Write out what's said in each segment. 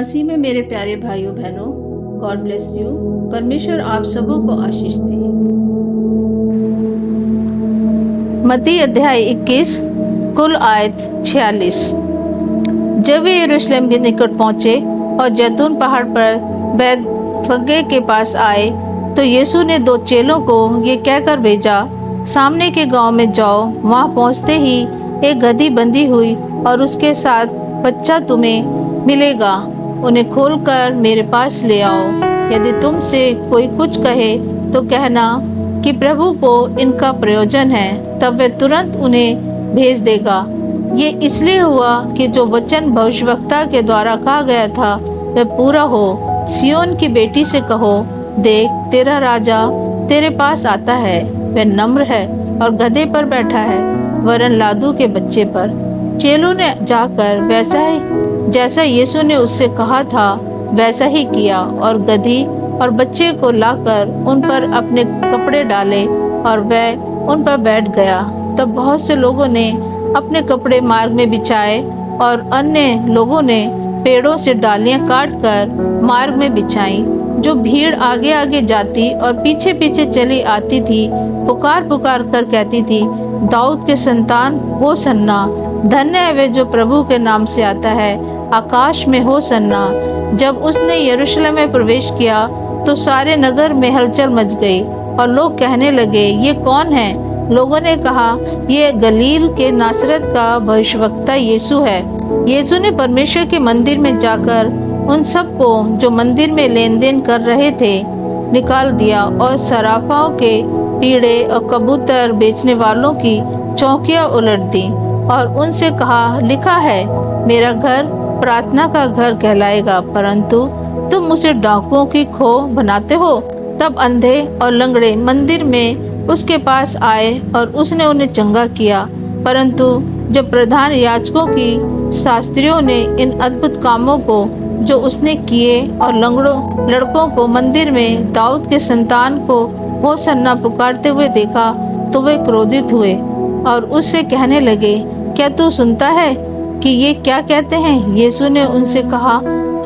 मसीह में मेरे प्यारे भाइयों बहनों, गॉड ब्लेस यू। परमेश्वर आप सबों को आशीष दे। मत्ती अध्याय 21 कुल आयत 46। जब वे यरूशलेम के निकट पहुंचे और जैतून पहाड़ पर बैतफगे के पास आए तो यीशु ने 2 चेलों को ये कहकर भेजा, सामने के गांव में जाओ। वहां पहुंचते ही एक गधी बंधी हुई और उसके साथ बच्चा तुम्हें मिलेगा, उन्हें खोलकर मेरे पास ले आओ। यदि तुमसे कोई कुछ कहे तो कहना कि प्रभु को इनका प्रयोजन है, तब वे तुरंत उन्हें भेज देगा। ये इसलिए हुआ कि जो वचन भविष्यवक्ता के द्वारा कहा गया था वह पूरा हो। सिय्योन की बेटी से कहो, देख तेरा राजा तेरे पास आता है, वह नम्र है और गधे पर बैठा है, वरन लादू के बच्चे पर। चेलों ने जाकर वैसा ही जैसा यीशु ने उससे कहा था वैसा ही किया और गधी और बच्चे को लाकर उन पर अपने कपड़े डाले और वह उन पर बैठ गया। तब बहुत से लोगों ने अपने कपड़े मार्ग में बिछाए और अन्य लोगों ने पेड़ों से डालियां काटकर मार्ग में बिछाई। जो भीड़ आगे आगे जाती और पीछे पीछे चली आती थी, पुकार पुकार कर कहती थी, दाऊद के संतान हो सन्ना, धन्य है वे जो प्रभु के नाम से आता है, आकाश में हो सन्ना। जब उसने यरूशलेम में प्रवेश किया तो सारे नगर में हलचल मच गई और लोग कहने लगे, ये कौन है? लोगों ने कहा, ये गलील के नासरत का भविष्यवक्ता यीशु है। यीशु ने परमेश्वर के मंदिर में जाकर उन सबको जो मंदिर में लेन देन कर रहे थे निकाल दिया और सराफाओं के पीड़े और कबूतर बेचने वालों की चौकियां उलट दी और उनसे कहा, लिखा है, मेरा घर प्रार्थना का घर कहलाएगा, परंतु तुम उसे डाकुओं की खो बनाते हो। तब अंधे और लंगड़े मंदिर में उसके पास आए और उसने उन्हें चंगा किया। परंतु जब प्रधान याजकों की शास्त्रियों ने इन अद्भुत कामों को जो उसने किए और लड़कों को मंदिर में दाऊद के संतान को होसन्ना पुकारते हुए देखा तो वे क्रोधित हुए और उससे कहने लगे, क्या तू सुनता है कि ये क्या कहते हैं? यीशु ने उनसे कहा,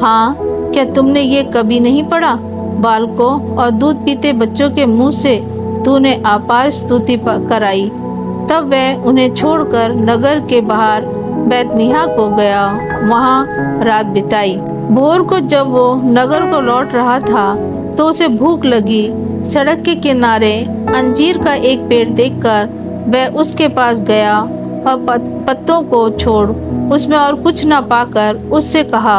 हाँ, क्या तुमने ये कभी नहीं पढ़ा? बालकों और दूध पीते बच्चों के मुंह से तूने अपार स्तुति कराई। तब वह उन्हें छोड़कर नगर के बाहर बैतनिय्याह को गया, वहां रात बिताई। भोर को जब वो नगर को लौट रहा था तो उसे भूख लगी। सड़क के किनारे अंजीर का एक पेड़ देखकर वह उसके पास गया और पत्तों को छोड़ उसमें और कुछ न पाकर उससे कहा,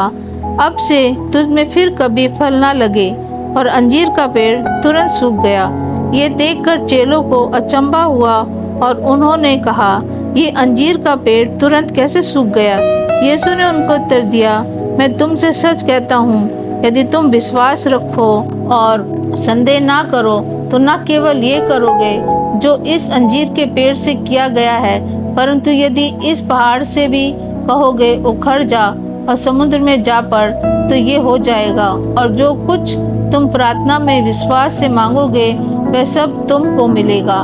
अब से तुझ में फिर कभी फल ना लगे। और अंजीर का पेड़ तुरंत सूख गया। ये देखकर चेलों को अचंभा हुआ और उन्होंने कहा, ये अंजीर का पेड़ तुरंत कैसे सूख गया? यीशु ने उनको उत्तर दिया, मैं तुमसे सच कहता हूँ, यदि तुम विश्वास रखो और संदेह ना करो तो न केवल ये करोगे जो इस अंजीर के पेड़ से किया गया है, परंतु यदि इस पहाड़ से भी कहोगे उखड़ जा और समुद्र में जा पड़ तो ये हो जाएगा। और जो कुछ तुम प्रार्थना में विश्वास से मांगोगे वह सब तुमको मिलेगा।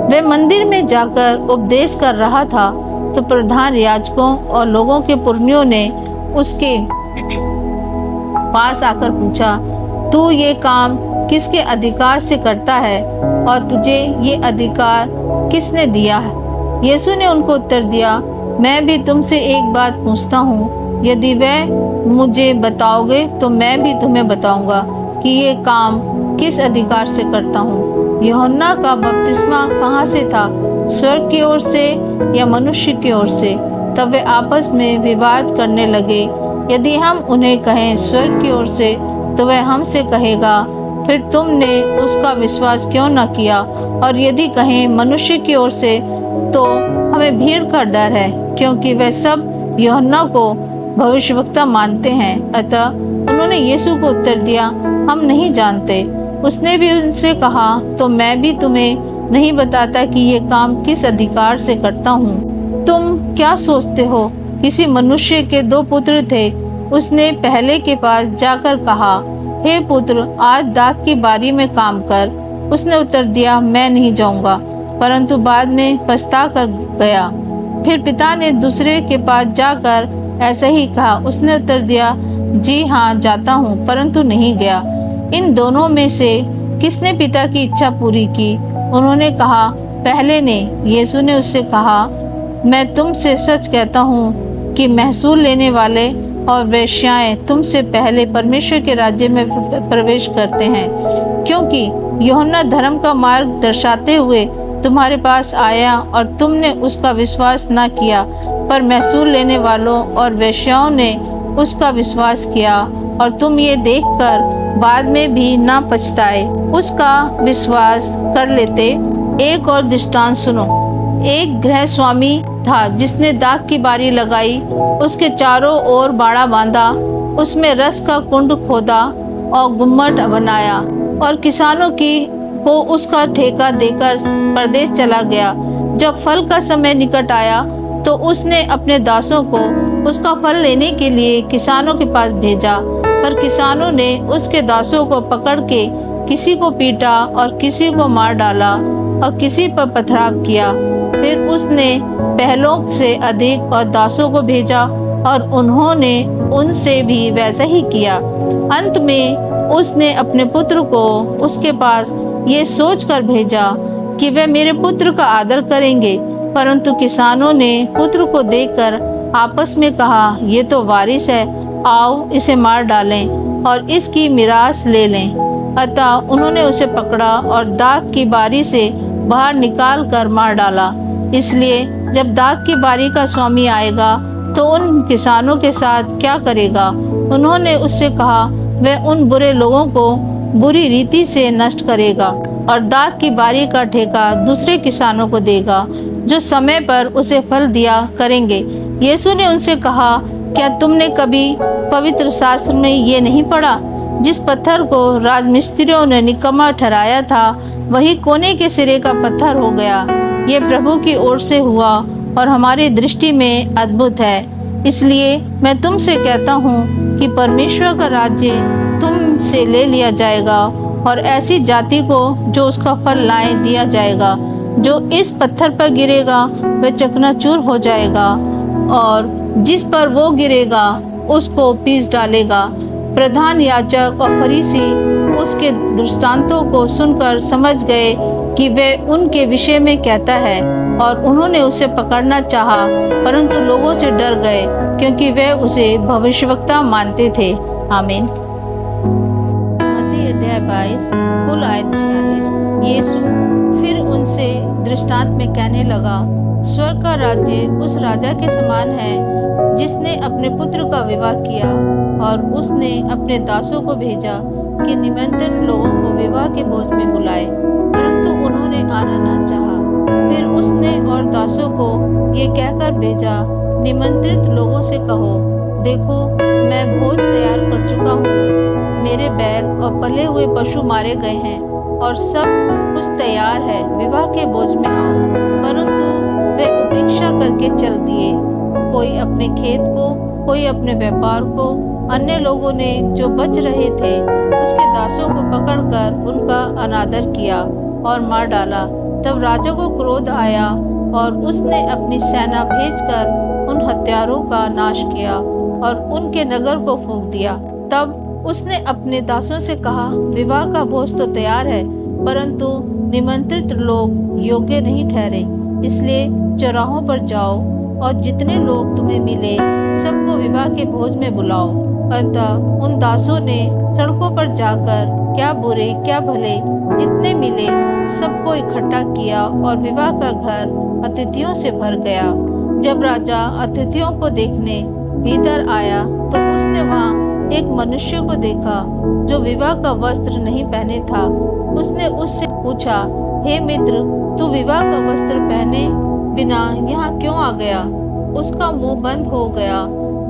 वह मंदिर में जाकर उपदेश कर रहा था तो प्रधान याजकों और लोगों के पुरनियों ने उसके पास आकर पूछा, तू ये काम किसके अधिकार से करता है और तुझे ये अधिकार किसने दिया है? यीशु ने उनको उत्तर दिया, मैं भी तुमसे एक बात पूछता हूँ, यदि वह मुझे बताओगे तो मैं भी तुम्हें बताऊंगा कि ये काम किस अधिकार से करता हूँ। यूहन्ना का बपतिस्मा कहाँ से था, स्वर्ग की ओर से या मनुष्य की ओर से? तब वे आपस में विवाद करने लगे। यदि हम उन्हें कहें स्वर्ग की ओर से तो वह हमसे कहेगा, फिर तुमने उसका विश्वास क्यों न किया? और यदि कहें मनुष्य की ओर से तो हमें भीड़ का डर है, क्योंकि वह सब यूहन्ना को भविष्यवक्ता मानते हैं। अतः उन्होंने यीशु को उत्तर दिया, हम नहीं जानते। उसने भी उनसे कहा, तो मैं भी तुम्हें नहीं बताता कि ये काम किस अधिकार से करता हूँ। तुम क्या सोचते हो? किसी मनुष्य के 2 पुत्र थे। उसने पहले के पास जाकर कहा, हे पुत्र, आज दाख की बारी में काम कर। उसने उत्तर दिया, मैं नहीं जाऊंगा, परंतु बाद में पछता कर गया। फिर पिता ने दूसरे के पास जाकर ऐसा ही कहा। उसने उत्तर दिया, जी हाँ, जाता हूँ, परंतु नहीं गया। इन दोनों में से किसने पिता की इच्छा पूरी की? उन्होंने कहा, पहले ने। यीशु ने उससे कहा, मैं तुमसे सच कहता हूँ कि महसूल लेने वाले और वेश्याएं तुमसे पहले परमेश्वर के राज्य में प्रवेश करते हैं, क्योंकि यूहन्ना धर्म का मार्ग दर्शाते हुए तुम्हारे पास आया और तुमने उसका विश्वास न किया, पर महसूल लेने वालों और वेश्याओं ने उसका विश्वास किया, और तुम ये देखकर बाद में भी ना पछताए, उसका विश्वास कर लेते। एक और दृष्टांत सुनो। एक गृह स्वामी था जिसने दाख की बारी लगाई, उसके चारों ओर बाड़ा बांधा, उसमें रस का कुंड खोदा और गुम्मट बनाया, और किसानों को उसका ठेका देकर परदेश चला गया। जब फल का समय निकट आया तो उसने अपने दासों को उसका फल लेने के लिए किसानों के पास भेजा, पर किसानों ने उसके दासों को पकड़ के किसी को पीटा और किसी को मार डाला और किसी पर पथराव किया। फिर उसने पहलों से अधिक और दासों को भेजा, और उन्होंने उनसे भी वैसा ही किया। अंत में उसने अपने पुत्र को उसके पास ये सोचकर भेजा कि वे मेरे पुत्र का आदर करेंगे, परंतु किसानों ने पुत्र को देखकर आपस में कहा, ये तो वारिस है, आओ इसे मार डालें और इसकी मिरास ले लें। अतः उन्होंने उसे पकड़ा और दाख की बारी से बाहर निकाल कर मार डाला। इसलिए जब दाख की बारी का स्वामी आएगा तो उन किसानों के साथ क्या करेगा? उन्होंने उससे कहा, वह उन बुरे लोगों को बुरी रीति से नष्ट करेगा और दाख की बारी का ठेका दूसरे किसानों को देगा, जो समय पर उसे फल दिया करेंगे। यीशु ने उनसे कहा, क्या तुमने कभी पवित्र शास्त्र में ये नहीं पढ़ा? जिस पत्थर को राजमिस्त्रियों ने निकम्मा ठहराया था, वही कोने के सिरे का पत्थर हो गया। ये प्रभु की ओर से हुआ और हमारी दृष्टि में अद्भुत है। इसलिए मैं तुमसे कहता हूँ कि परमेश्वर का राज्य तुमसे ले लिया जाएगा और ऐसी जाति को जो उसका फल लाए दिया जाएगा। जो इस पत्थर पर गिरेगा वह चकनाचूर हो जाएगा, और जिस पर वो गिरेगा उसको पीस डालेगा। प्रधान याजक और फरीसी उसके दृष्टांतों को सुनकर समझ गए कि वह उनके विषय में कहता है, और उन्होंने उसे पकड़ना चाहा, परंतु लोगों से डर गए, क्योंकि वे उसे भविष्यवक्ता मानते थे। आमीन। मत्ती अध्याय 22 कुल आयत 46। यीशु फिर उनसे दृष्टांत में कहने लगा, स्वर्ग का राज्य उस राजा के समान है जिसने अपने पुत्र का विवाह किया, और उसने अपने दासों को भेजा कि निमंत्रण लोगों को विवाह के भोज में बुलाए, परंतु उन्होंने आना न चाहा। फिर उसने और दासों को ये कहकर भेजा, निमंत्रित लोगों से कहो, देखो मैं भोज तैयार कर चुका हूँ, मेरे बैल और पले हुए पशु मारे गए हैं और सब कुछ तैयार है, विवाह के भोज में आओ। परंतु वे उपेक्षा करके चल दिए, कोई अपने खेत को, कोई अपने व्यापार को। अन्य लोगों ने जो बच रहे थे उसके दासों को पकड़कर उनका अनादर किया और मार डाला। तब राजा को क्रोध आया और उसने अपनी सेना भेजकर उन हत्यारों का नाश किया और उनके नगर को फूंक दिया। तब उसने अपने दासों से कहा, विवाह का भोज तो तैयार है, परंतु निमंत्रित लोग योग्य नहीं ठहरे। इसलिए चौराहों पर जाओ और जितने लोग तुम्हें मिले सबको विवाह के भोज में बुलाओ। अतः उन दासों ने सड़कों पर जाकर क्या बुरे क्या भले जितने मिले सबको इकट्ठा किया, और विवाह का घर अतिथियों से भर गया। जब राजा अतिथियों को देखने भीतर आया तो उसने वहाँ एक मनुष्य को देखा जो विवाह का वस्त्र नहीं पहने था। उसने उससे पूछा, हे मित्र, तू विवाह का वस्त्र पहने बिना यहाँ क्यों आ गया? उसका मुंह बंद हो गया।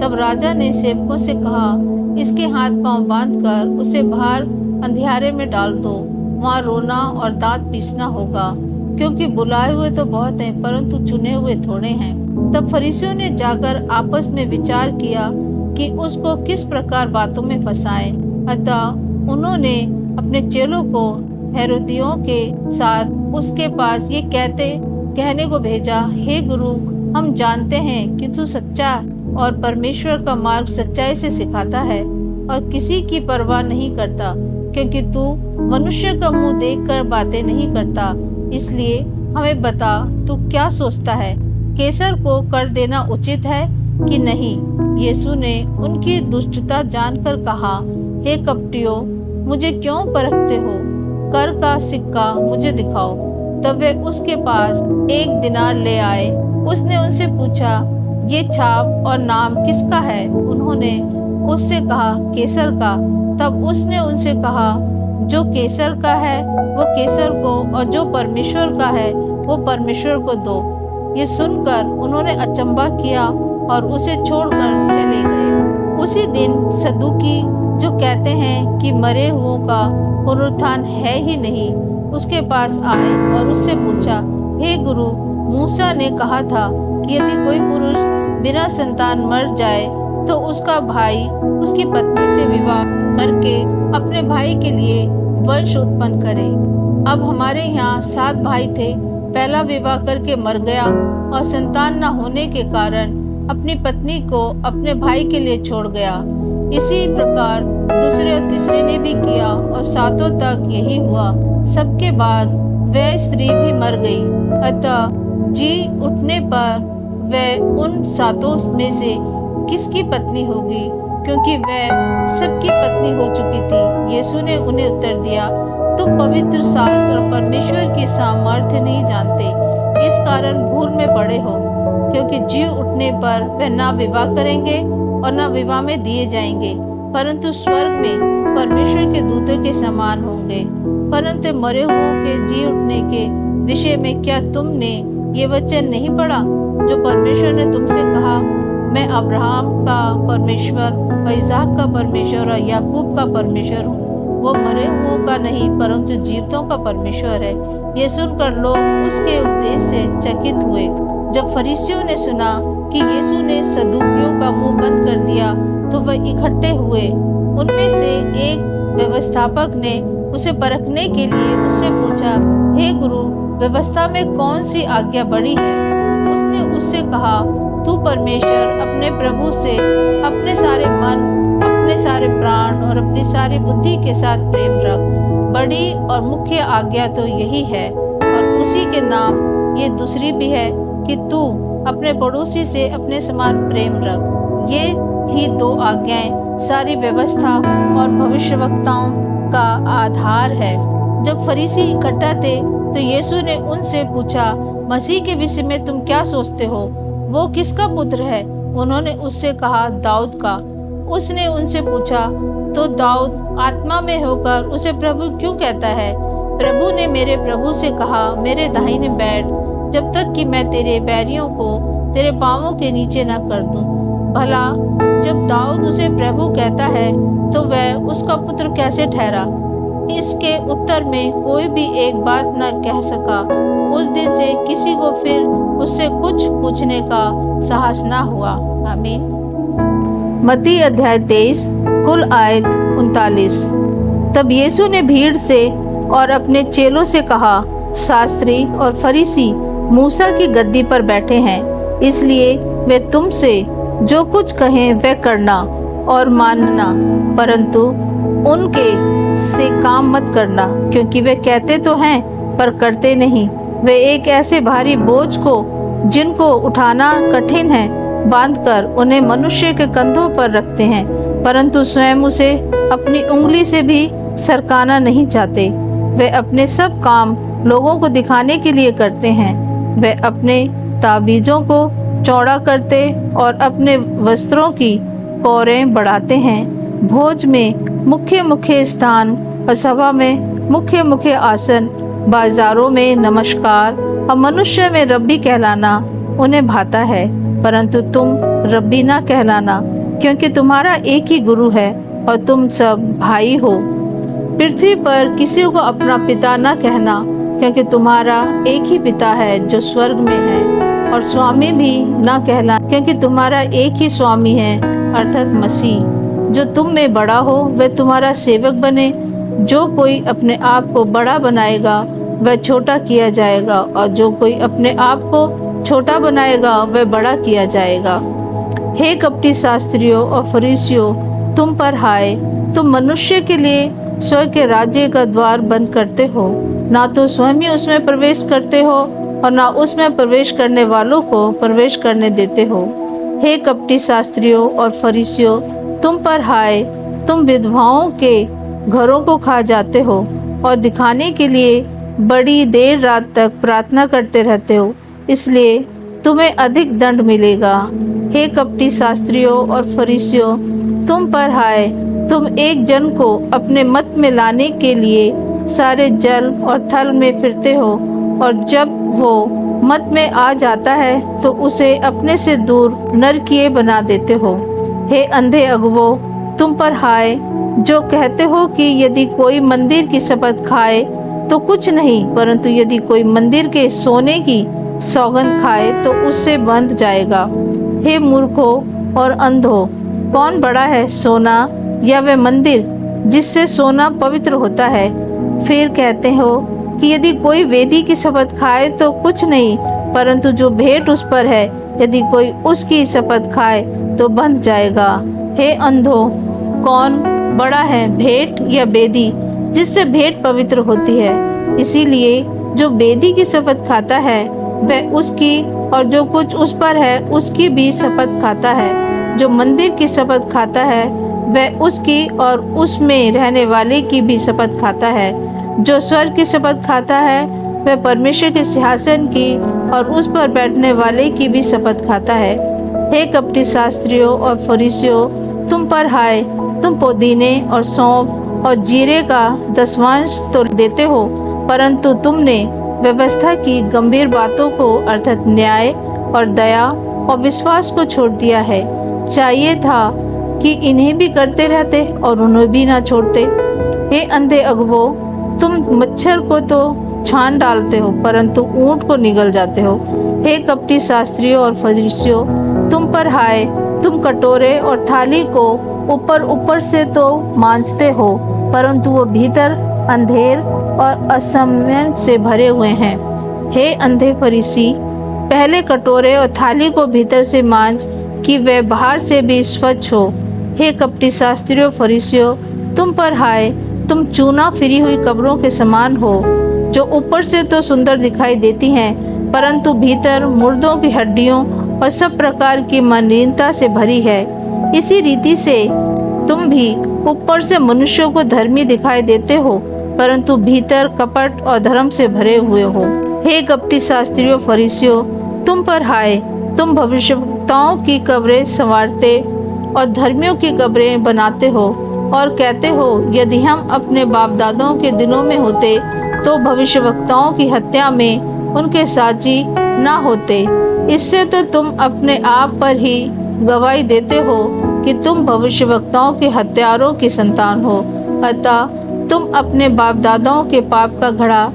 तब राजा ने सेवकों से कहा, इसके हाथ पांव बांधकर उसे बाहर अंधियारे में डाल दो, वहाँ रोना और दांत पीसना होगा, क्योंकि बुलाए हुए तो बहुत हैं परंतु चुने हुए थोड़े हैं। तब फरीसियों ने जाकर आपस में विचार किया कि उसको किस प्रकार बातों में फंसाएं। अतः उन्होंने अपने चेलों को हेरोदियों के साथ उसके पास ये कहने को भेजा, हे गुरु, हम जानते हैं कि तू सच्चा और परमेश्वर का मार्ग सच्चाई से सिखाता है और किसी की परवाह नहीं करता, क्योंकि तू मनुष्य का मुंह देखकर बातें नहीं करता। इसलिए हमें बता, तू क्या सोचता है, कैसर को कर देना उचित है कि नहीं? यीशु ने उनकी दुष्टता जानकर कहा, हे कपटियों, मुझे क्यों परखते हो? कर का सिक्का मुझे दिखाओ। तब वे उसके पास 1 दिनार ले आए। उसने उनसे पूछा, ये छाप और नाम किसका है? उन्होंने उससे कहा, कैसर का। तब उसने उनसे कहा, जो कैसर का है वो कैसर को, और जो परमेश्वर का है वो परमेश्वर को दो। ये सुनकर उन्होंने अचंभा किया और उसे छोड़कर चले गए। उसी दिन सदूकी, जो कहते हैं कि मरे हुओं का पुनरुत्थान है ही नहीं, उसके पास आए और उससे पूछा, हे गुरु, मूसा ने कहा था कि यदि कोई पुरुष बिना संतान मर जाए तो उसका भाई उसकी पत्नी से विवाह करके अपने भाई के लिए वंश उत्पन्न करे। अब हमारे यहाँ 7 भाई थे। पहला विवाह करके मर गया और संतान न होने के कारण अपनी पत्नी को अपने भाई के लिए छोड़ गया। इसी प्रकार दूसरे और तीसरे ने भी किया और 7 तक यही हुआ। सबके बाद वह स्त्री भी मर गई। अतः जी उठने पर वह उन 7 में से किसकी पत्नी होगी, क्योंकि वह सबकी पत्नी हो चुकी थी। यीशु ने उन्हें उत्तर दिया, तुम पवित्र शास्त्र और परमेश्वर की सामर्थ्य नहीं जानते, इस कारण भूल में पड़े हो। क्योंकि जी उठने पर वह ना विवाह करेंगे और ना विवाह में दिए जाएंगे, परंतु स्वर्ग में परमेश्वर के दूतों के समान होंगे। परंतु मरे हुओं के जी उठने के विषय में क्या तुमने ये वचन नहीं पढ़ा, जो परमेश्वर ने तुमसे कहा, मैं अब्राहम का परमेश्वर और इसहाक का परमेश्वर और याकूब का परमेश्वर हूँ। वो मरे हुओं का नहीं परंतु जीवितों का परमेश्वर है। ये सुनकर लोग उसके उपदेश से चकित हुए। जब फरीसियों ने सुना कि यीशु ने सदूकियों का मुंह बंद कर दिया तो वह इकट्ठे हुए। उनमें से एक व्यवस्थापक ने उसे परखने के लिए उससे पूछा, हे गुरु, व्यवस्था में कौन सी आज्ञा बड़ी है? उसने उससे कहा, तू परमेश्वर अपने प्रभु से अपने सारे मन, अपने सारे प्राण और अपनी सारी बुद्धि के साथ प्रेम रख। बड़ी और मुख्य आज्ञा तो यही है, और उसी के नाम ये दूसरी भी है कि तू अपने पड़ोसी से अपने समान प्रेम रख। ये ही 2 आज्ञाएं सारी व्यवस्था और भविष्यवक्ताओं का आधार है। जब फरीसी इकट्ठा थे तो यीशु ने उनसे पूछा, मसीह के विषय में तुम क्या सोचते हो? वो किसका पुत्र है? उन्होंने उससे कहा, दाऊद का। उसने उनसे पूछा, तो दाऊद आत्मा में होकर उसे प्रभु क्यों कहता है? प्रभु ने मेरे प्रभु से कहा, मेरे दाहिने बैठ, जब तक कि मैं तेरे बैरियों को तेरे पांवों के नीचे न कर दूं। भला जब दाऊद उसे प्रभु कहता है तो वह उसका पुत्र कैसे ठहरा? इसके उत्तर में कोई भी एक बात न कह सका। उस दिन से किसी को फिर उससे कुछ पूछने का साहस न हुआ। आमीन। मत्ती अध्याय 23 कुल आयत 39। तब यीशु ने भीड़ से और अपने चेलों से कहा, शास्त्री और फरीसी मूसा की गद्दी पर बैठे हैं, इसलिए वे तुमसे जो कुछ कहें वह करना और मानना, परंतु उनके से काम मत करना, क्योंकि वे कहते तो हैं पर करते नहीं। वे एक ऐसे भारी बोझ को जिनको उठाना कठिन है बांधकर उन्हें मनुष्य के कंधों पर रखते हैं, परंतु स्वयं उसे अपनी उंगली से भी सरकाना नहीं चाहते। वे अपने सब काम लोगों को दिखाने के लिए करते हैं। वे अपने ताबीजों को चौड़ा करते और अपने वस्त्रों की कौरें बढ़ाते हैं। भोज में मुख्य मुख्य स्थान और सभा में मुख्य मुख्य आसन, बाजारों में नमस्कार और मनुष्य में रब्बी कहलाना उन्हें भाता है, परंतु तुम रब्बी ना कहलाना, क्योंकि तुम्हारा एक ही गुरु है और तुम सब भाई हो। पृथ्वी पर किसी को अपना पिता न कहना, क्योंकि तुम्हारा एक ही पिता है जो स्वर्ग में है, और स्वामी भी न कहना, क्योंकि तुम्हारा एक ही स्वामी है अर्थात मसीह। जो तुम में बड़ा हो वह तुम्हारा सेवक बने। जो कोई अपने आप को बड़ा बनाएगा वह छोटा किया जाएगा, और जो कोई अपने आप को छोटा बनाएगा वह बड़ा किया जाएगा। हे कपटी शास्त्रियों और फरीसियों, तुम पर हाय, तुम मनुष्य के लिए स्वर्ग के राज्य का द्वार बंद करते हो, ना तो स्वयं ही उसमें प्रवेश करते हो और ना उसमें प्रवेश करने वालों को प्रवेश करने देते हो। हे कपटी शास्त्रियों और फरीसियों, तुम पर हाय, तुम विधवाओं के घरों को खा जाते हो और दिखाने के लिए बड़ी देर रात तक प्रार्थना करते रहते हो, इसलिए तुम्हें अधिक दंड मिलेगा। हे कपटी शास्त्रियों और फरीसियों, तुम पर हाय, तुम एक जन को अपने मत में लाने के लिए सारे जल और थल में फिरते हो और जब वो मत में आ जाता है तो उसे अपने से दूर नरकीय बना देते हो। हे अंधे अगुवो, तुम पर हाय, जो कहते हो कि यदि कोई मंदिर की शपथ खाए तो कुछ नहीं, परंतु यदि कोई मंदिर के सोने की सौगंध खाए तो उससे बंध जाएगा। हे मूर्खों और अंधों, कौन बड़ा है, सोना या वह मंदिर जिससे सोना पवित्र होता है? फिर कहते हो कि यदि कोई वेदी की शपथ खाए तो कुछ नहीं, परंतु जो भेंट उस पर है, यदि कोई उसकी शपथ खाए तो बंध जाएगा। हे अंधों, कौन बड़ा है, भेंट या वेदी जिससे भेंट पवित्र होती है? इसीलिए जो वेदी की शपथ खाता है वह उसकी और जो कुछ उस पर है उसकी भी शपथ खाता है। जो मंदिर की शपथ खाता है वह उसकी और उसमें रहने वाले की भी शपथ खाता है। जो स्वर्ग की शपथ खाता है वह परमेश्वर के सिंहासन की और उस पर बैठने वाले की भी शपथ खाता है। हे कपटी शास्त्रियों और फरीसियों, तुम पर हाय, तुम पुदीने और सौंफ और जीरे का दसवांश तो देते हो, परंतु तुमने व्यवस्था की गंभीर बातों को अर्थात न्याय और दया और विश्वास को छोड़ दिया है। चाहिए था कि इन्हें भी करते रहते और उन्हें भी ना छोड़ते। हे अंधे अगुवो, तुम मच्छर को तो छान डालते हो परंतु ऊंट को निगल जाते हो। हे कपटी शास्त्रियों और फरीसियों, तुम पर हाय, तुम कटोरे और थाली को ऊपर ऊपर से तो मांजते हो, परंतु वो भीतर अंधेर और असंयम से भरे हुए हैं। हे अंधे फरीसी, पहले कटोरे और थाली को भीतर से मांज कि वे बाहर से भी स्वच्छ हो। हे कपटी शास्त्रियों फरीसियों, तुम पर हाय, तुम चूना फिरी हुई कब्रों के समान हो, जो ऊपर से तो सुंदर दिखाई देती हैं, परंतु भीतर मुर्दों की हड्डियों और सब प्रकार की मलिनता से भरी है। इसी रीति से तुम भी ऊपर से मनुष्यों को धर्मी दिखाई देते हो, परंतु भीतर कपट और धर्म से भरे हुए हो। हे कपटी शास्त्रियों फरीसियों, तुम पर हाय, तुम भविष्यवक्ताओं की कब्रें संवारते और धर्मियों की कब्रें बनाते हो और कहते हो यदि हम अपने बाप दादाओं के दिनों में होते तो भविष्यवक्ताओं की हत्या में उनके साझी ना होते। इससे तो तुम अपने आप पर ही गवाही देते हो कि तुम भविष्यवक्ताओं के हत्यारों की संतान हो। अतः तुम अपने बाप दादाओं के पाप का घड़ा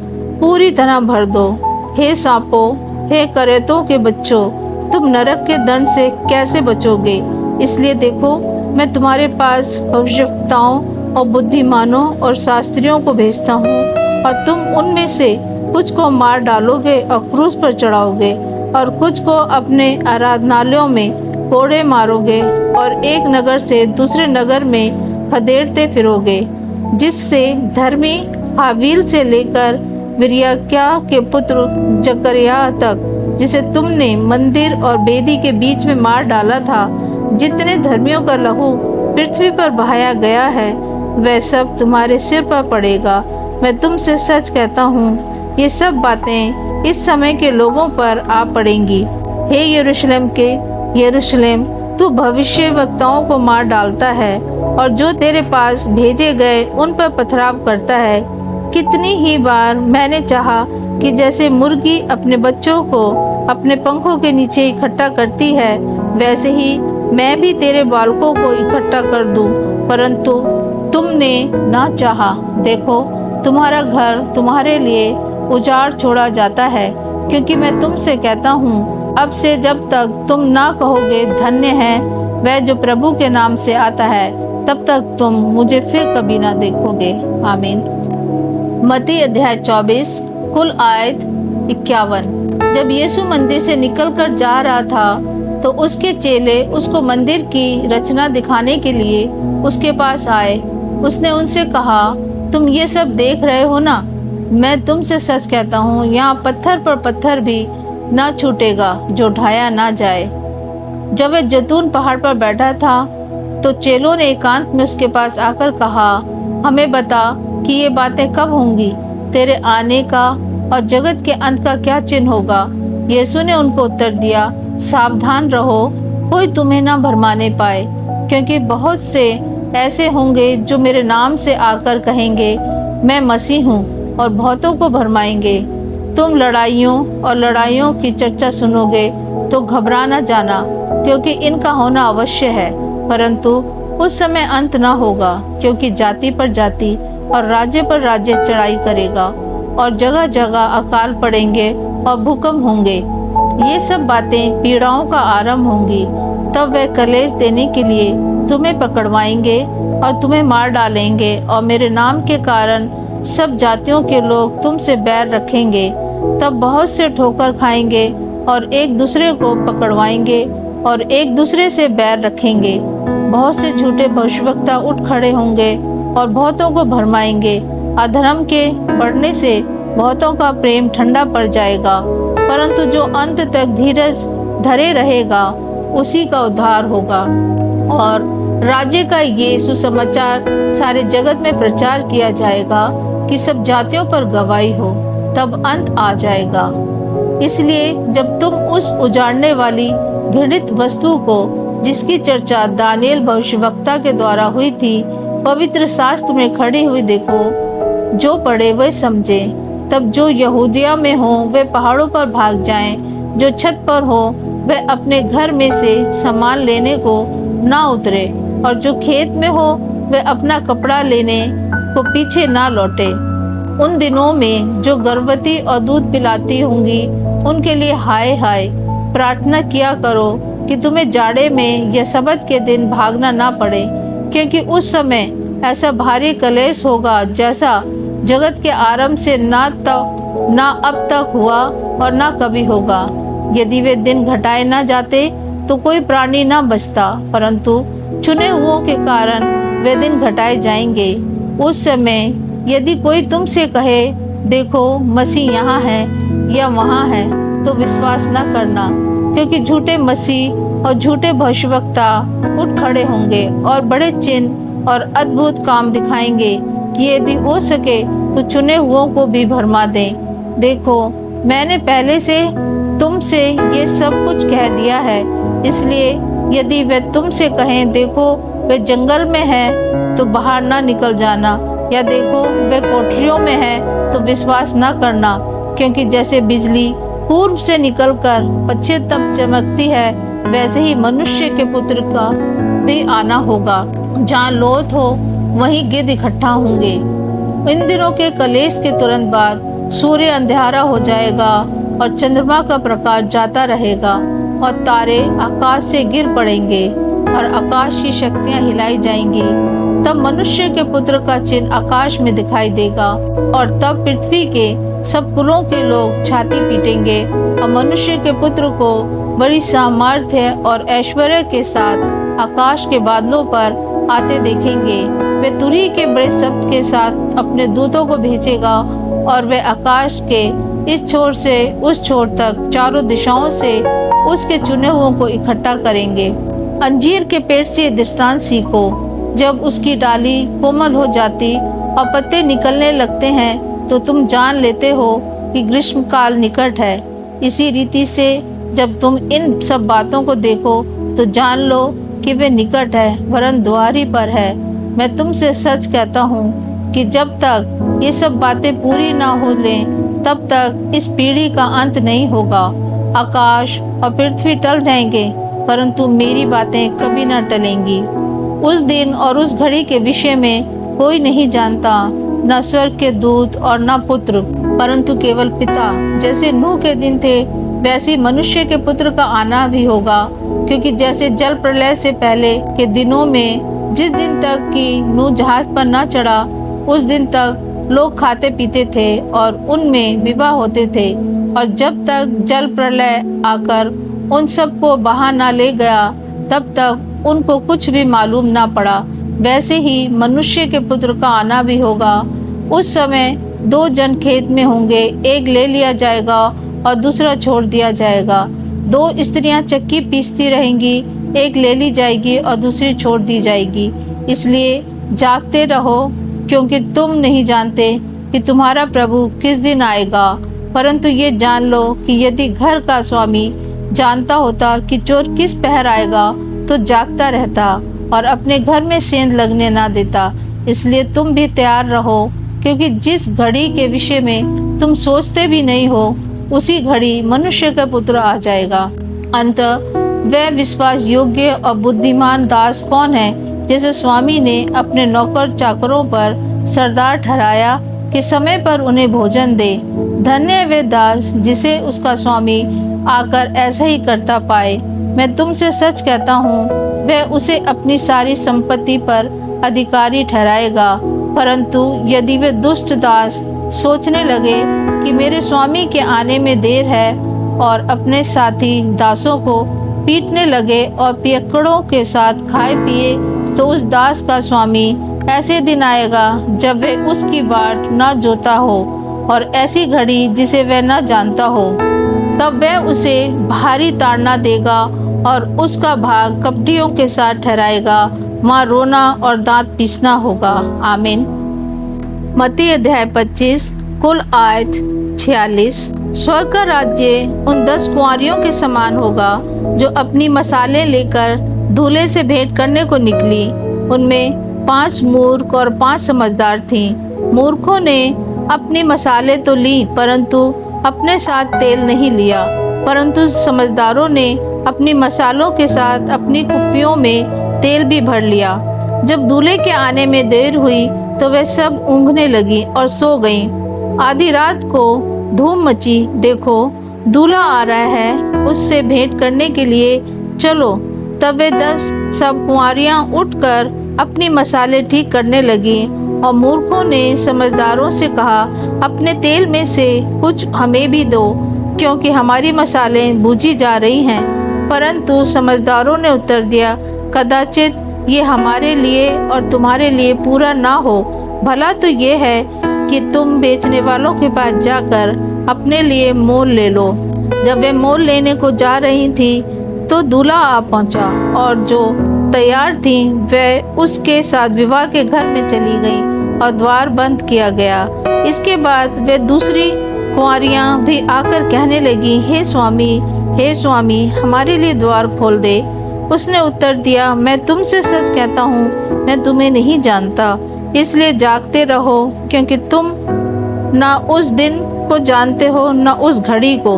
पूरी तरह भर दो। हे सांपों, हे करेतों के बच्चों, तुम नरक के दंड से कैसे बचोगे? इसलिए देखो, मैं तुम्हारे पास भविष्यवक्ताओं और बुद्धिमानों और शास्त्रियों को भेजता हूँ, और तुम उनमें से कुछ को मार डालोगे और क्रूस पर चढ़ाओगे, और कुछ को अपने आराधनालयों में कोड़े मारोगे और एक नगर से दूसरे नगर में खदेड़ते फिरोगे, जिससे धर्मी हाबील से लेकर बिरिक्याह के पुत्र जकरिया तक, जिसे तुमने मंदिर और वेदी के बीच में मार डाला था, जितने धर्मियों का लहू पृथ्वी पर बहाया गया है वह सब तुम्हारे सिर पर पड़ेगा। मैं तुमसे सच कहता हूँ, ये सब बातें इस समय के लोगों पर आ पड़ेंगी। हे यरूशलेम के यरूशलेम, तू भविष्यवक्ताओं को मार डालता है और जो तेरे पास भेजे गए उन पर पथराव करता है। कितनी ही बार मैंने चाहा कि जैसे मुर्गी अपने बच्चों को अपने पंखों के नीचे इकट्ठा करती है, वैसे ही मैं भी तेरे बालकों को इकट्ठा कर दूं, परंतु तुमने ना चाहा। देखो, तुम्हारा घर तुम्हारे लिए उजाड़ छोड़ा जाता है, क्योंकि मैं तुमसे कहता हूँ, अब से जब तक तुम ना कहोगे धन्य है वह जो प्रभु के नाम से आता है, तब तक तुम मुझे फिर कभी ना देखोगे। आमीन। मत्ती अध्याय 24 कुल आयत 51। जब यीशु मंदिर से निकलकर जा रहा था तो उसके चेले उसको मंदिर की रचना दिखाने के लिए उसके पास आए। उसने उनसे कहा, तुम ये सब देख रहे हो ना? मैं तुमसे सच कहता हूँ, यहाँ पत्थर पर पत्थर भी ना छूटेगा जो ढाया ना जाए। जब वह जैतून पहाड़ पर बैठा था तो चेलों ने एकांत में उसके पास आकर कहा, हमें बता कि ये बातें कब होंगी, तेरे आने का और जगत के अंत का क्या चिन्ह होगा? यीशु ने उनको उत्तर दिया, सावधान रहो, कोई तुम्हें ना भरमाने पाए, क्योंकि बहुत से ऐसे होंगे जो मेरे नाम से आकर कहेंगे मैं मसीह हूँ और बहुतों को भरमाएंगे। तुम लड़ाइयों और लड़ाइयों की चर्चा सुनोगे तो घबरा न जाना, क्योंकि इनका होना अवश्य है, परंतु उस समय अंत न होगा, क्योंकि जाति पर जाति और राज्य पर राज्य चढ़ाई करेगा और जगह जगह अकाल पड़ेंगे और भूकंप होंगे। ये सब बातें पीड़ाओं का आरंभ होंगी। तब वे कलेश देने के लिए तुम्हें पकड़वाएंगे और तुम्हें मार डालेंगे, और मेरे नाम के कारण सब जातियों के लोग तुमसे बैर रखेंगे। तब बहुत से ठोकर खाएंगे और एक दूसरे को पकड़वाएंगे और एक दूसरे से बैर रखेंगे। बहुत से झूठे भविष्यवक्ता उठ खड़े होंगे और बहुतों को भरमाएंगे। अधर्म के बढ़ने से बहुतों का प्रेम ठंडा पड़ जाएगा, परंतु जो अंत तक धीरज धरे रहेगा उसी का उद्धार होगा। और राज्य का ये सुसमाचार सारे जगत में प्रचार किया जाएगा कि सब जातियों पर गवाही हो, तब अंत आ जाएगा। इसलिए जब तुम उस उजाड़ने वाली घृणित वस्तु को, जिसकी चर्चा दानिएल भविष्यवक्ता के द्वारा हुई थी, पवित्र शास्त्र में खड़ी हुई देखो, जो पढ़े वह समझे। तब जो यहूदिया में हो वे पहाड़ों पर भाग जाएं, जो छत पर हो वह अपने घर में से सामान लेने को ना उतरे, और जो खेत में हो वह अपना कपड़ा लेने को पीछे ना लौटे। उन दिनों में जो गर्भवती और दूध पिलाती होंगी उनके लिए हाय हाय। प्रार्थना किया करो कि तुम्हें जाड़े में या सबत के दिन भागना ना पड़े, क्योंकि उस समय ऐसा भारी कलेश होगा जैसा जगत के आरंभ से ना अब तक हुआ और ना कभी होगा। यदि वे दिन घटाए ना जाते तो कोई प्राणी ना बचता, परंतु चुने हुओं के कारण वे दिन घटाए जाएंगे। उस समय यदि कोई तुमसे कहे, देखो मसीह यहाँ है या वहाँ है, तो विश्वास न करना, क्योंकि झूठे मसीह और झूठे भविष्यवक्ता उठ खड़े होंगे और बड़े चिन्ह और अद्भुत काम दिखाएंगे कि यदि हो सके तो चुने हुओं को भी भरमा दें। देखो, मैंने पहले से तुमसे ये सब कुछ कह दिया है। इसलिए यदि वे तुमसे कहें, देखो वे जंगल में है, तो बाहर ना निकल जाना, या देखो वे कोठरियों में है, तो विश्वास ना करना, क्योंकि जैसे बिजली पूर्व से निकलकर पश्चिम तक चमकती है, वैसे ही मनुष्य के पुत्र का भी आना होगा। जहाँ लोथ हो वहीं गिद्ध इकट्ठा होंगे। इन दिनों के कलेश के तुरंत बाद सूर्य अंधेरा हो जाएगा और चंद्रमा का प्रकाश जाता रहेगा और तारे आकाश से गिर पड़ेंगे और आकाश की शक्तियां हिलाई जाएंगी। तब मनुष्य के पुत्र का चिन्ह आकाश में दिखाई देगा, और तब पृथ्वी के सब कुलों के लोग छाती पीटेंगे और मनुष्य के पुत्र को बड़ी सामर्थ्य और ऐश्वर्य के साथ आकाश के बादलों पर आते देखेंगे। वे तुरही के बड़े शब्द के साथ अपने दूतों को भेजेगा, और वे आकाश के इस छोर से उस छोर तक चारों दिशाओं से उसके चुने हुओं को इकट्ठा करेंगे। अंजीर के पेड़ से दृष्टांत सीखो। जब उसकी डाली कोमल हो जाती और पत्ते निकलने लगते हैं, तो तुम जान लेते हो कि ग्रीष्म काल निकट है। इसी रीति से जब तुम इन सब बातों को देखो तो जान लो कि वे निकट है, वरन द्वारी पर है। मैं तुमसे सच कहता हूँ कि जब तक ये सब बातें पूरी ना हो लें, तब तक इस पीढ़ी का अंत नहीं होगा। आकाश और पृथ्वी टल जाएंगे, परंतु मेरी बातें कभी न टलेंगी। उस दिन और उस घड़ी के विषय में कोई नहीं जानता, न स्वर्ग के दूत और न पुत्र, परंतु केवल पिता। जैसे नूह के दिन थे, वैसे मनुष्य के पुत्र का आना भी होगा। क्योंकि जैसे जल प्रलय से पहले के दिनों में, जिस दिन तक कि नूह जहाज पर न चढ़ा, उस दिन तक लोग खाते पीते थे और उनमें विवाह होते थे, और जब तक जल प्रलय आकर उन सबको बाहर ना ले गया, तब तक उनको कुछ भी मालूम ना पड़ा। वैसे ही मनुष्य के पुत्र का आना भी होगा। उस समय 2 जन खेत में होंगे, एक ले लिया जाएगा और दूसरा छोड़ दिया जाएगा। 2 स्त्रियां चक्की पीसती रहेंगी, एक ले ली जाएगी और दूसरी छोड़ दी जाएगी। इसलिए जागते रहो, क्योंकि तुम नहीं जानते कि तुम्हारा प्रभु किस दिन आएगा। परंतु ये जान लो कि यदि घर का स्वामी जानता होता कि चोर किस पहर आएगा, तो जागता रहता और अपने घर में सेंध लगने ना देता। इसलिए तुम भी तैयार रहो, क्योंकि जिस घड़ी के विषय में तुम सोचते भी नहीं हो, उसी घड़ी मनुष्य का पुत्र आ जाएगा। अंततः वह विश्वास योग्य और बुद्धिमान दास कौन है, जिसे स्वामी ने अपने नौकर चाकरों पर सरदार ठहराया कि समय पर उन्हें भोजन दे। धन्य है वे दास जिसे उसका स्वामी आकर ऐसा ही करता पाए। मैं तुमसे सच कहता हूँ, वह उसे अपनी सारी संपत्ति पर अधिकारी ठहराएगा। परंतु यदि वे दुष्ट दास सोचने लगे कि मेरे स्वामी के आने में देर है, और अपने साथी दासों को पीटने लगे और पियक्कड़ों के साथ खाए पिए, तो उस दास का स्वामी ऐसे दिन आएगा जब वह उसकी बाट न जोता हो, और ऐसी घड़ी जिसे वह न जानता हो। तब वह उसे भारी ताड़ना देगा और उसका भाग कपटियों के साथ ठहराएगा। वहाँ रोना और दांत पीसना होगा। आमीन। मत्ती अध्याय 25 कुल आयत 46। स्वर्ग का राज्य उन 10 कुंवारियों के समान होगा जो अपनी मसाले लेकर दूल्हे से भेंट करने को निकली। उनमें 5 मूर्ख और 5 समझदार थीं। मूर्खों ने अपनी मसाले तो ली, परंतु अपने साथ तेल नहीं लिया। परंतु समझदारों ने अपनी मसालों के साथ अपनी कुप्पियों में तेल भी भर लिया। जब दूल्हे के आने में देर हुई, तो वे सब ऊँघने लगी और सो गईं। आधी रात को धूम मची, देखो दूल्हा आ रहा है, उससे भेंट करने के लिए चलो। तब वे 10 सब कुंवारियां उठकर अपनी मसाले ठीक करने लगी। और मूर्खों ने समझदारों से कहा, अपने तेल में से कुछ हमें भी दो, क्योंकि हमारी मसालें बुझी जा रही हैं। परंतु समझदारों ने उत्तर दिया, कदाचित ये हमारे लिए और तुम्हारे लिए पूरा ना हो। भला तो ये है कि तुम बेचने वालों के पास जाकर अपने लिए मोल ले लो। जब वे मोल लेने को जा रही थी, तो दूल्हा आ पहुंचा, और जो तैयार थी वह उसके साथ विवाह के घर में चली गई और द्वार बंद किया गया। इसके बाद वे दूसरी कुंवारियां भी आकर कहने लगी, हे स्वामी, हमारे लिए द्वार खोल दे। उसने उत्तर दिया, मैं तुमसे सच कहता हूँ, मैं तुम्हें नहीं जानता। इसलिए जागते रहो, क्योंकि तुम न उस दिन को जानते हो न उस घड़ी को।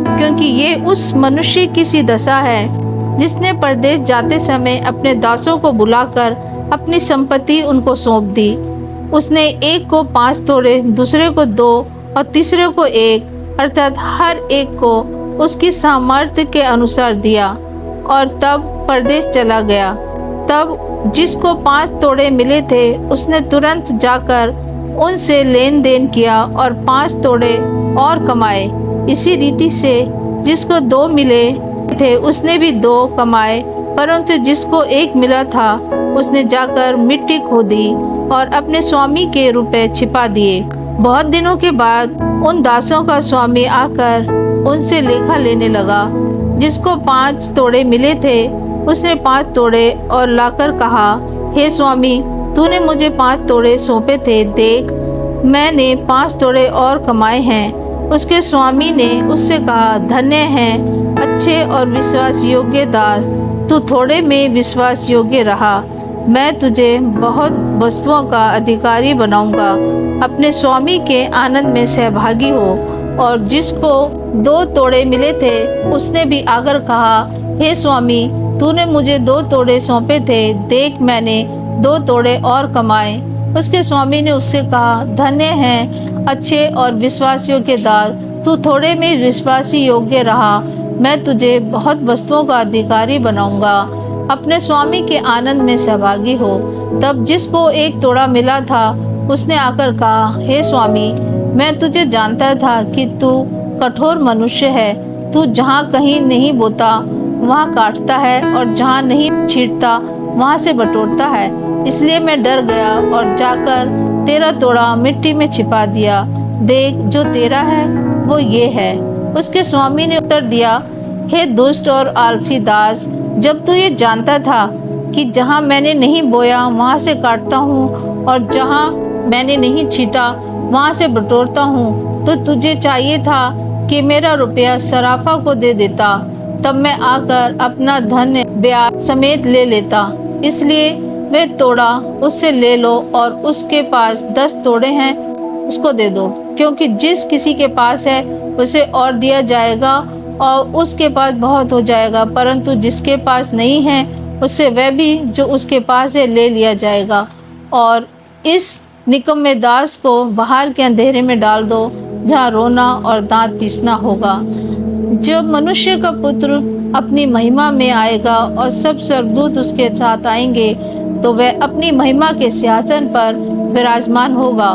क्योंकि ये उस मनुष्य की सी दशा है जिसने परदेश जाते समय अपने दासों को बुलाकर अपनी संपत्ति उनको सौंप दी। उसने एक को 5 तोड़े, दूसरे को 2 और तीसरे को 1, अर्थात हर एक को उसकी सामर्थ्य के अनुसार दिया, और तब परदेश चला गया। तब जिसको 5 तोड़े मिले थे, उसने तुरंत जाकर उनसे लेन देन किया और 5 तोड़े और कमाए। इसी रीति से जिसको 2 मिले थे, उसने भी 2 कमाए। परंतु जिसको 1 मिला था, उसने जाकर मिट्टी खोदी और अपने स्वामी के रुपए छिपा दिए। बहुत दिनों के बाद उन दासों का स्वामी आकर उनसे लेखा लेने लगा। जिसको 5 तोड़े मिले थे, उसने 5 तोड़े और लाकर कहा, हे स्वामी, तूने मुझे 5 तोड़े सौंपे थे, देख मैंने 5 तोड़े और कमाए हैं। उसके स्वामी ने उससे कहा, धन्य है अच्छे और विश्वास योग्य दास, तू थोड़े में विश्वास योग्य रहा, मैं तुझे बहुत वस्तुओं का अधिकारी बनाऊंगा। अपने स्वामी के आनंद में सहभागी हो। और जिसको 2 तोड़े मिले थे, उसने भी आकर कहा, हे स्वामी, तूने मुझे 2 तोड़े सौंपे थे, देख मैंने 2 तोड़े और कमाए। उसके स्वामी ने उससे कहा, धन्य है अच्छे और विश्वास योग्य दास, तू थोड़े में विश्वासी योग्य रहा, मैं तुझे बहुत वस्तुओं का अधिकारी बनाऊंगा। अपने स्वामी के आनंद में सहभागी हो। तब जिसको 1 तोड़ा मिला था, उसने आकर कहा, हे स्वामी, मैं तुझे जानता था कि तू कठोर मनुष्य है, तू जहाँ कहीं नहीं बोता वहाँ काटता है और जहाँ नहीं छींटता वहाँ से बटोरता है। इसलिए मैं डर गया और जाकर तेरा तोड़ा मिट्टी में छिपा दिया। देख, जो तेरा है वो ये है। उसके स्वामी ने उत्तर दिया, हे दुष्ट और आलसी दास, जब तू ये जानता था कि जहाँ मैंने नहीं बोया वहाँ से काटता हूँ और जहाँ मैंने नहीं छींटा वहाँ से बटोरता हूँ, तो तुझे चाहिए था कि मेरा रुपया सराफा को दे देता, तब मैं आकर अपना धन ब्याज समेत ले लेता। इसलिए वे तोड़ा उससे ले लो और उसके पास 10 तोड़े हैं उसको दे दो, क्योंकि जिस किसी के पास है उसे और दिया जाएगा और उसके पास बहुत हो जाएगा, परंतु जिसके पास नहीं है उससे वह भी जो उसके पास है ले लिया जाएगा। और इस निकम्मे दास को बाहर के अंधेरे में डाल दो, जहाँ रोना और दांत पीसना होगा। जब मनुष्य का पुत्र अपनी महिमा में आएगा और सब स्वर्गदूत उसके साथ आएंगे, तो वह अपनी महिमा के सिंहासन पर विराजमान होगा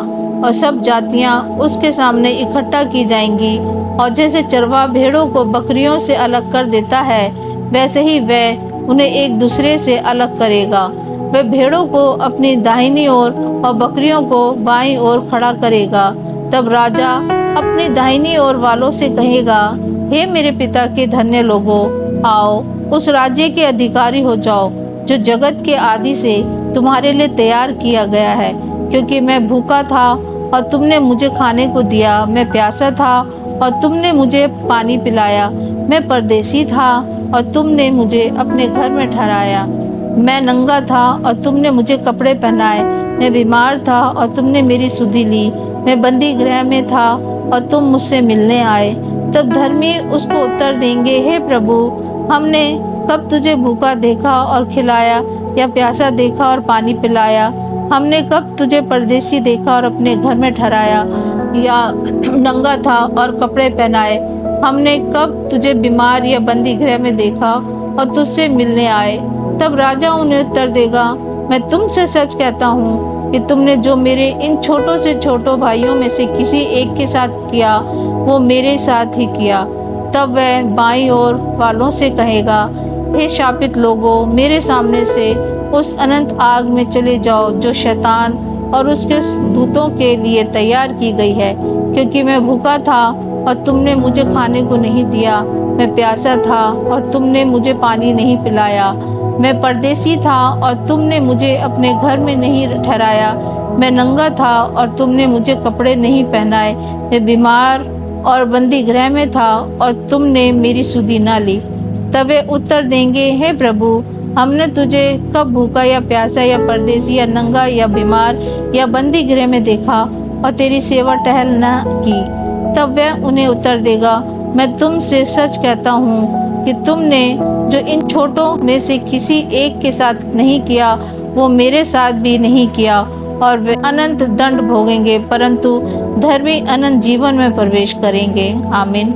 और सब जातियां उसके सामने इकट्ठा की जाएंगी। और जैसे चरवाहा भेड़ों को बकरियों से अलग कर देता है, वैसे ही वह उन्हें एक दूसरे से अलग करेगा। वह भेड़ों को अपनी दाहिनी ओर और बकरियों को बाईं ओर खड़ा करेगा। तब राजा अपनी दाहिनी ओर वालों से कहेगा, हे मेरे पिता के धन्य लोगों, आओ उस राज्य के अधिकारी हो जाओ जो जगत के आदि से तुम्हारे लिए तैयार किया गया है। क्योंकि मैं भूखा था और तुमने मुझे खाने को दिया, मैं प्यासा था और तुमने मुझे पानी पिलाया, मैं परदेसी था और तुमने मुझे अपने घर में ठहराया, मैं नंगा था और तुमने मुझे कपड़े पहनाए, मैं बीमार था और तुमने मेरी सुधि ली, मैं बंदी गृह में था और तुम मुझसे मिलने आए। तब धर्मी उसको उत्तर देंगे, हे प्रभु, हमने कब तुझे भूखा देखा और खिलाया, या प्यासा देखा और पानी पिलाया? हमने कब तुझे परदेसी देखा और अपने घर में ठहराया, या नंगा था और कपड़े पहनाए? हमने कब तुझे बीमार या बंदी गृह में देखा और तुझसे मिलने आए? तब राजा उन्हें उत्तर देगा, मैं तुमसे सच कहता हूँ कि तुमने जो मेरे इन छोटों से छोटों भाइयों में से किसी एक के साथ किया, वो मेरे साथ ही किया। तब वह बाईं ओर वालों से कहेगा, हे शापित लोगों, मेरे सामने से उस अनंत आग में चले जाओ जो शैतान और उसके दूतों के लिए तैयार की गई है। क्योंकि मैं भूखा था और तुमने मुझे खाने को नहीं दिया, मैं प्यासा था और तुमने मुझे पानी नहीं पिलाया, मैं परदेसी था और तुमने मुझे अपने घर में नहीं ठहराया, मैं नंगा था और तुमने मुझे कपड़े नहीं पहनाए, मैं बीमार और बंदी गृह में था और तुमने मेरी सुधि न ली। तब वे उत्तर देंगे, हे प्रभु, हमने तुझे कब भूखा या प्यासा या परदेसी या नंगा या बीमार या बंदी गृह में देखा और तेरी सेवा टहल न की? तब वह उन्हें उत्तर देगा, मैं तुमसे सच कहता हूँ कि तुमने जो इन छोटों में से किसी एक के साथ नहीं किया, वो मेरे साथ भी नहीं किया। और वे अनंत दंड भोगेंगे, परंतु धर्मी अनंत जीवन में प्रवेश करेंगे। आमीन।